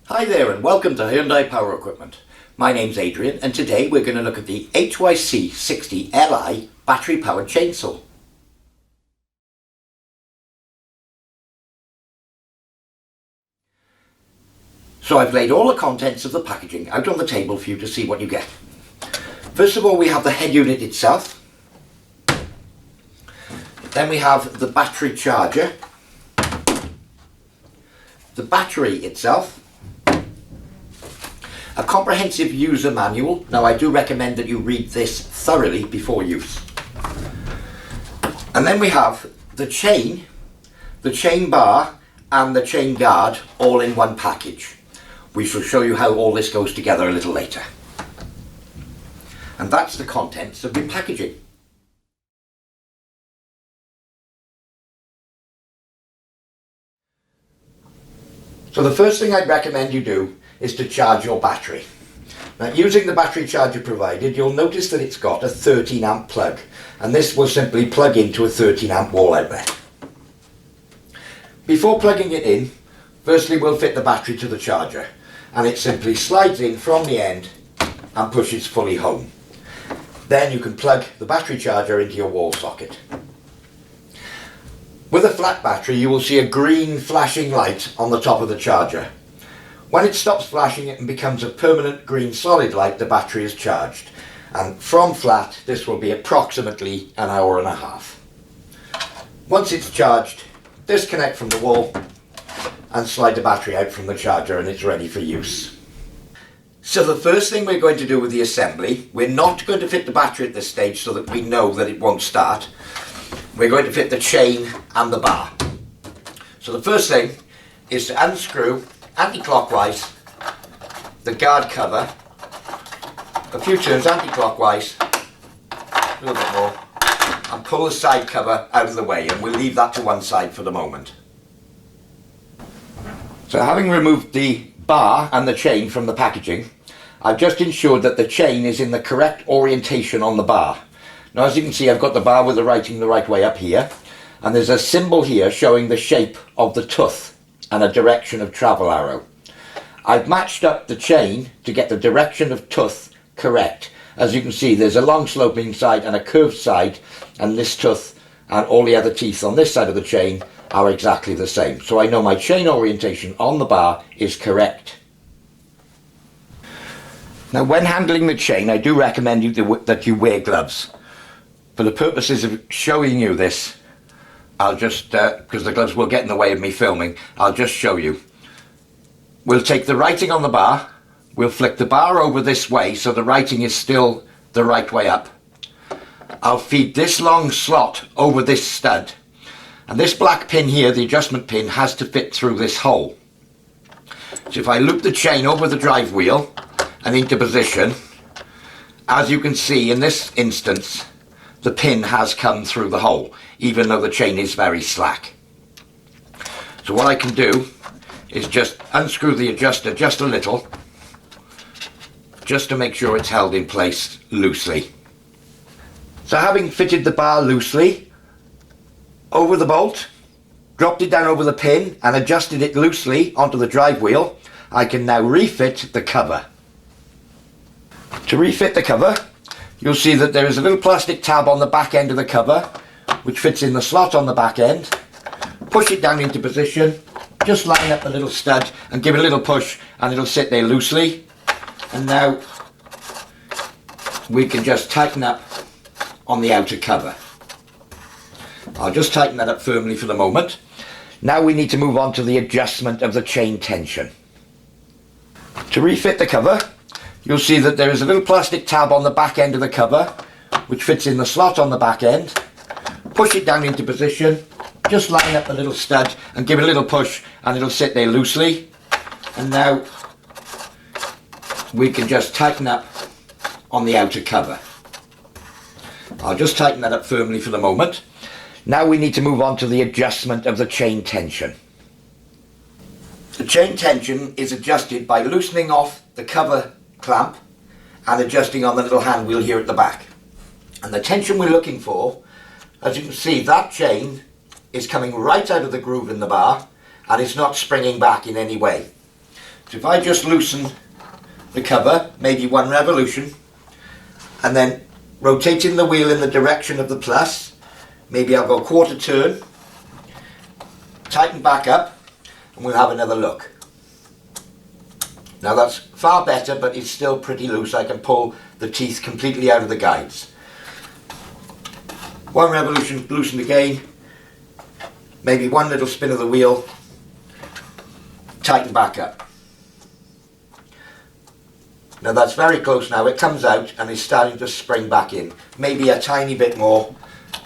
Hi there and welcome to Hyundai Power Equipment. My name's Adrian and today we're going to look at the HYC60Li battery powered chainsaw. So I've laid all the contents of the packaging out on the table for you to see what you get. First of all, we have the head unit itself. Then we have the battery charger, the battery itself, a comprehensive user manual. Now I do recommend that you read this thoroughly before use. And then we have the chain bar and the chain guard all in one package. We shall show you how all this goes together a little later. And that's the contents of the packaging. So the first thing I'd recommend you do is to charge your battery. Now, using the battery charger provided, you'll notice that it's got a 13 amp plug, and this will simply plug into a 13 amp wall outlet. Before plugging it in, firstly we'll fit the battery to the charger, and it simply slides in from the end and pushes fully home. Then you can plug the battery charger into your wall socket. With a flat battery, you will see a green flashing light on the top of the charger. When it stops flashing and becomes a permanent green solid light, the battery is charged. And from flat, this will be approximately an hour and a half. Once it's charged, disconnect from the wall and slide the battery out from the charger and it's ready for use. So the first thing we're going to do with the assembly, we're not going to fit the battery at this stage so that we know that it won't start. We're going to fit the chain and the bar. So the first thing is to unscrew anti-clockwise the guard cover, a few turns anti-clockwise, a little bit more, and pull the side cover out of the way, and we'll leave that to one side for the moment. So having removed the bar and the chain from the packaging, I've just ensured that the chain is in the correct orientation on the bar. Now, as you can see, I've got the bar with the writing the right way up here, and there's a symbol here showing the shape of the tooth and a direction of travel arrow. I've matched up the chain to get the direction of tooth correct. As you can see, there's a long sloping side and a curved side, and this tooth and all the other teeth on this side of the chain are exactly the same. So I know my chain orientation on the bar is correct. Now, when handling the chain, I do recommend that you wear gloves. For the purposes of showing you this, I'll just, because the gloves will get in the way of me filming, I'll just show you. We'll take the writing on the bar, we'll flick the bar over this way so the writing is still the right way up. I'll feed this long slot over this stud, and this black pin here, the adjustment pin, has to fit through this hole. So if I loop the chain over the drive wheel and into position, as you can see in this instance, the pin has come through the hole, even though the chain is very slack. So what I can do is just unscrew the adjuster just a little, just to make sure it's held in place loosely. So having fitted the bar loosely over the bolt, dropped it down over the pin and adjusted it loosely onto the drive wheel, I can now refit the cover. To refit the cover, you'll see that there is a little plastic tab on the back end of the cover, which fits in the slot on the back end. Push it down into position, just line up the little stud and give it a little push and it'll sit there loosely. And now we can just tighten up on the outer cover. I'll just tighten that up firmly for the moment. Now we need to move on to the adjustment of the chain tension. To refit the cover, you'll see that there is a little plastic tab on the back end of the cover, which fits in the slot on the back end. Push it down into position, just line up the little stud and give it a little push and it'll sit there loosely. And now we can just tighten up on the outer cover. I'll just tighten that up firmly for the moment. Now we need to move on to the adjustment of the chain tension. The chain tension is adjusted by loosening off the cover clamp and adjusting on the little hand wheel here at the back. And the tension we're looking for, as you can see, that chain is coming right out of the groove in the bar and it's not springing back in any way. So if I just loosen the cover, maybe 1 revolution, and then rotating the wheel in the direction of the plus, maybe I'll go 1/4 turn, tighten back up, and we'll have another look. Now that's far better, but it's still pretty loose. I can pull the teeth completely out of the guides. 1 revolution, loosened again, maybe 1 little spin of the wheel, tighten back up. Now that's very close now, it comes out and is starting to spring back in. Maybe a tiny bit more,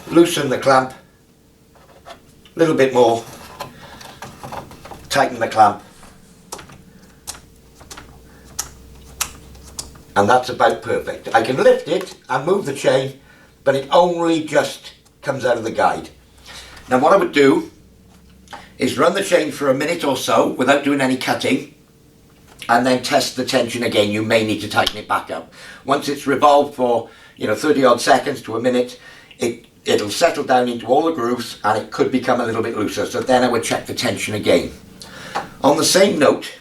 loosen the clamp, a little bit more, tighten the clamp, and that's about perfect. I can lift it and move the chain, but it only just comes out of the guide. Now what I would do is run the chain for a minute or so without doing any cutting, and then test the tension again. You may need to tighten it back up. Once it's revolved for 30 odd seconds to a minute, it'll settle down into all the grooves and it could become a little bit looser, so then I would check the tension again. On the same note,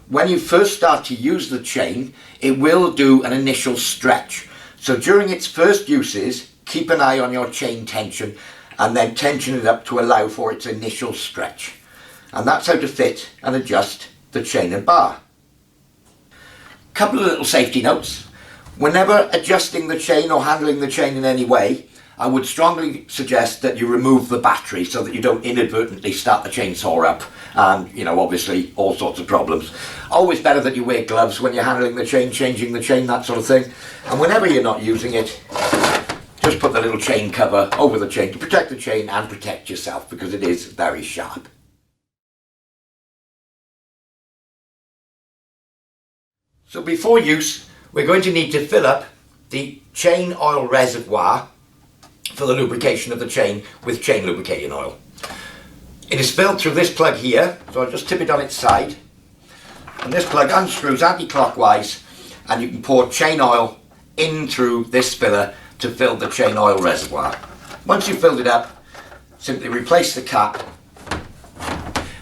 when you first start to use the chain, it will do an initial stretch. So during its first uses, keep an eye on your chain tension and then tension it up to allow for its initial stretch. And that's how to fit and adjust the chain and bar. Couple of little safety notes. Whenever adjusting the chain or handling the chain in any way, I would strongly suggest that you remove the battery so that you don't inadvertently start the chainsaw up and, obviously all sorts of problems. Always better that you wear gloves when you're handling the chain, changing the chain, that sort of thing. And whenever you're not using it, just put the little chain cover over the chain to protect the chain and protect yourself, because it is very sharp. So before use, we're going to need to fill up the chain oil reservoir for the lubrication of the chain with chain lubricating oil. It is filled through this plug here, so I'll just tip it on its side. And this plug unscrews anti-clockwise, and you can pour chain oil in through this filler to fill the chain oil reservoir. Once you've filled it up, simply replace the cap,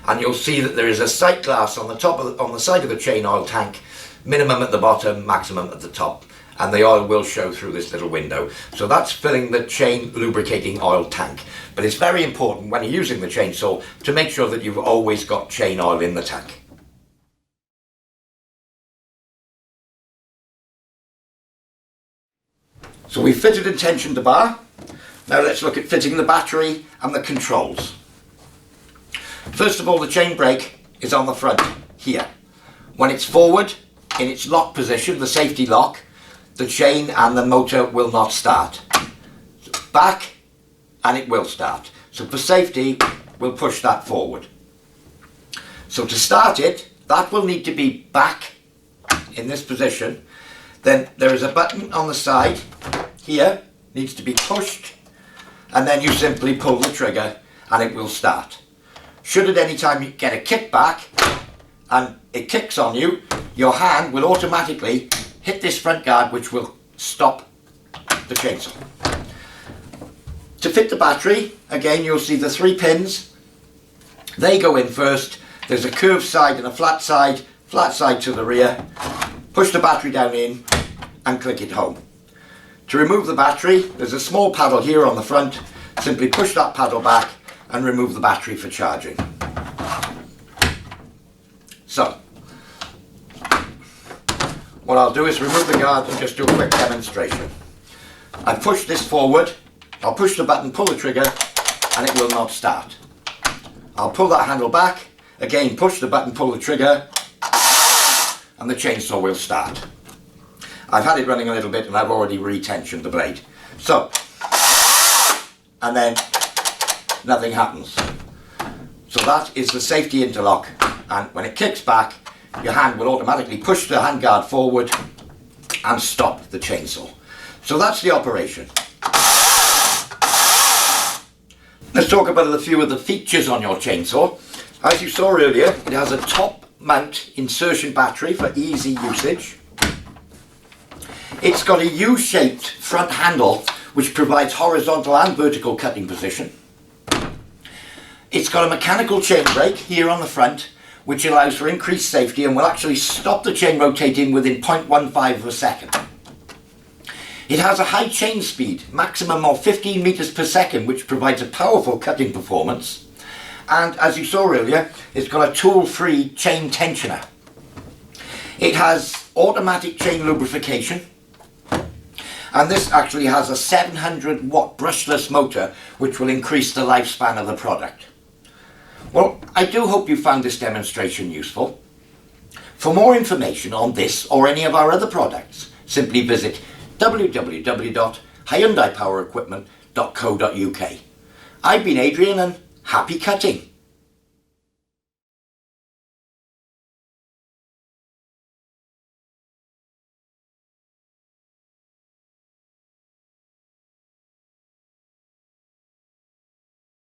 and you'll see that there is a sight glass on the side of the chain oil tank, minimum at the bottom, maximum at the top, and the oil will show through this little window. So that's filling the chain lubricating oil tank. But it's very important when you're using the chainsaw to make sure that you've always got chain oil in the tank. So we've fitted and tensioned the bar. Now let's look at fitting the battery and the controls. First of all, the chain brake is on the front here. When it's forward, in its lock position, the safety lock, the chain and the motor will not start. Back, and it will start. So for safety, we'll push that forward. So to start it, that will need to be back in this position. Then there is a button on the side here, needs to be pushed, and then you simply pull the trigger and it will start. Should at any time you get a kickback and it kicks on you, your hand will automatically hit this front guard, which will stop the chainsaw. To fit the battery, again you'll see the 3 pins. They go in first. There's a curved side and a flat side to the rear. Push the battery down in and click it home. To remove the battery, there's a small paddle here on the front. Simply push that paddle back and remove the battery for charging. So, what I'll do is remove the guard and just do a quick demonstration. I push this forward, I'll push the button, pull the trigger, and it will not start. I'll pull that handle back, again push the button, pull the trigger, and the chainsaw will start. I've had it running a little bit and I've already retensioned the blade. So, and then nothing happens. So that is the safety interlock, and when it kicks back, your hand will automatically push the handguard forward and stop the chainsaw. So that's the operation. Let's talk about a few of the features on your chainsaw. As you saw earlier, it has a top mount insertion battery for easy usage. It's got a U-shaped front handle which provides horizontal and vertical cutting position. It's got a mechanical chain brake here on the front, which allows for increased safety and will actually stop the chain rotating within 0.15 of a second. It has a high chain speed, maximum of 15 meters per second, which provides a powerful cutting performance. And as you saw earlier, it's got a tool-free chain tensioner. It has automatic chain lubrication, and this actually has a 700 watt brushless motor, which will increase the lifespan of the product. Well, I do hope you found this demonstration useful. For more information on this or any of our other products, simply visit www.hyundaipowerequipment.co.uk. I've been Adrian, and happy cutting!